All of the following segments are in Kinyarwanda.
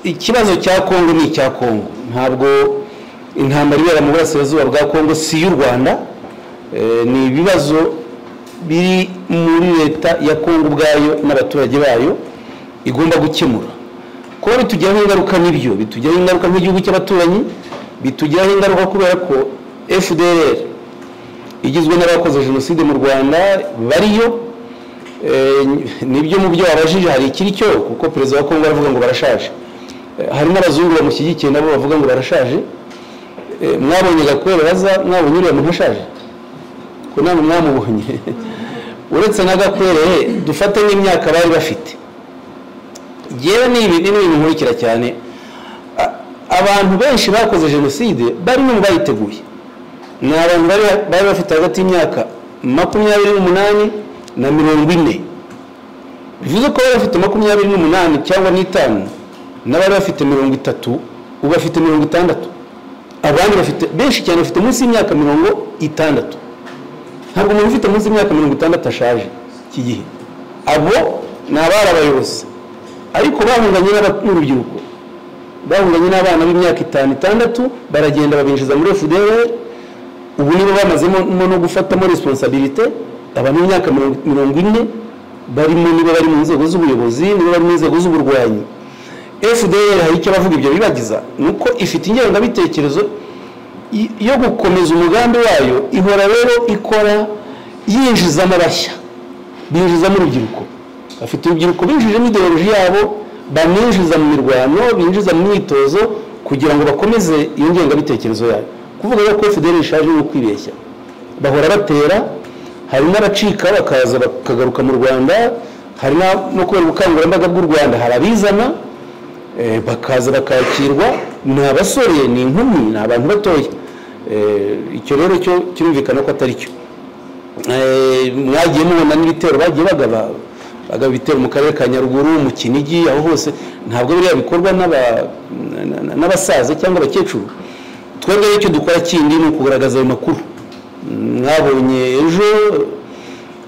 ikibazo cya Kongo ni icya Kongo, ntabwo intambara ibera mu burasirazuba bwa Kongo si y'u Rwanda, ni ibibazo biri muri leta ya Kongo ubwayo n'abaturage bayo igomba gukemura. Kuba bitugiraho ingaruka n'ibyo, bitugiraho ingaruka nk'igihugu cy'abaturanyi, bitugiraho ingaruka kubera ko FDLR igizwe n'abakoze jenoside mu Rwanda bariyo. Nibyo mu byo wabajije hari ikiri cyo, kuko perezida wa Kongo aravuga ngo barashaje, hari n'abazungu bamushyigikiye nabo bavuga ngo barashaje. Mwabonye Gakwere baza, mwabonye uriya muntu ashaje ko namwe mwamubonye? Uretse na Gakwere dufate n'imyaka bari bafite, yewe ni ibintu nkurikira cyane. Abantu benshi bakoze jenoside bari mu bayiteguye, ni abantu bari bafite hagati y'imyaka 28 na 40. Bivuze ko bari bafite 28 cyangwa n'5, n'abari bafite 30, ubu bafite 60. Abandi bafite benshi cyane bafite munsi y'imyaka 60. Ntabwo umuntu ufite munsi y'imyaka 60 ashaje iki gihe. Abo ni abari abayobozi, ariko bahunganye n'urubyiruko, bahunganye n'abana b'imyaka 5-6, baragenda babinjiza muri FDLR. Ubu nibo bamazemo no gufatamo responsabilité. Abantu b'imyaka 40 barimo, nibo bari mu nzego z'ubuyobozi, nibo bari mu nzego z'uburwanyi. FDLR hari icyo bavuga ibyo bibagiza, nuko ifite ingengabitekerezo yo gukomeza umugambi wayo. Ihora rero ikora yinjizamo abashya, binjizamo urubyiruko, bafite urubyiruko binjije ideology yabo, baninjiza mu mirwano, binjiza mu myitozo kugira ngo bakomeze iyo ngengabitekerezo yayo. Kuvuga ko FDLR ishaje no kwibeshya, bahora batera. Hari n'abacika bakaza bakagaruka mu Rwanda, hari no kubera ubukangurambaga bw'u Rwanda, hari abizana bakaza bakakirwa, ni abasore, ni inkumi, ni abantu batoya. Icyo rero cyo kirumvikana ko atari cyo. Mwagiye mubona n'ibitero bagiye bagaba ibitero mu karere ka Nyaruguru, mu Kinigi, aho hose. Ntabwo biriya bikorwa n'abasaza cyangwa abakecuru. Twebwe icyo dukora kindi ni ukugaragaza ayo makuru. Mwabonye ejo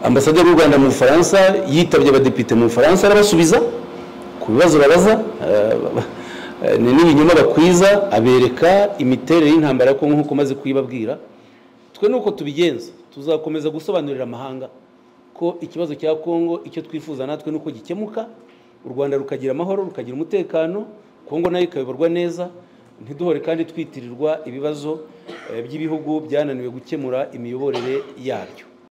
ambasaderi w'u Rwanda mu Bufaransa yitabye abadepite mu Bufaransa, arabasubiza ku bibazo babaza, n'ibinyoma bakwiza, abereka imiterere y'intambara ko nk'uko maze kuyibabwira. Twe nuko tubigenza, tuzakomeza gusobanurira amahanga ko ikibazo cya Kongo icyo twifuza natwe nuko gikemuka, u Rwanda rukagira amahoro, rukagira umutekano, Kongo nayo ikayoborwa neza. Ntiduhore kandi twitirirwa ibibazo by'ibihugu byananiwe gukemura imiyoborere yabyo.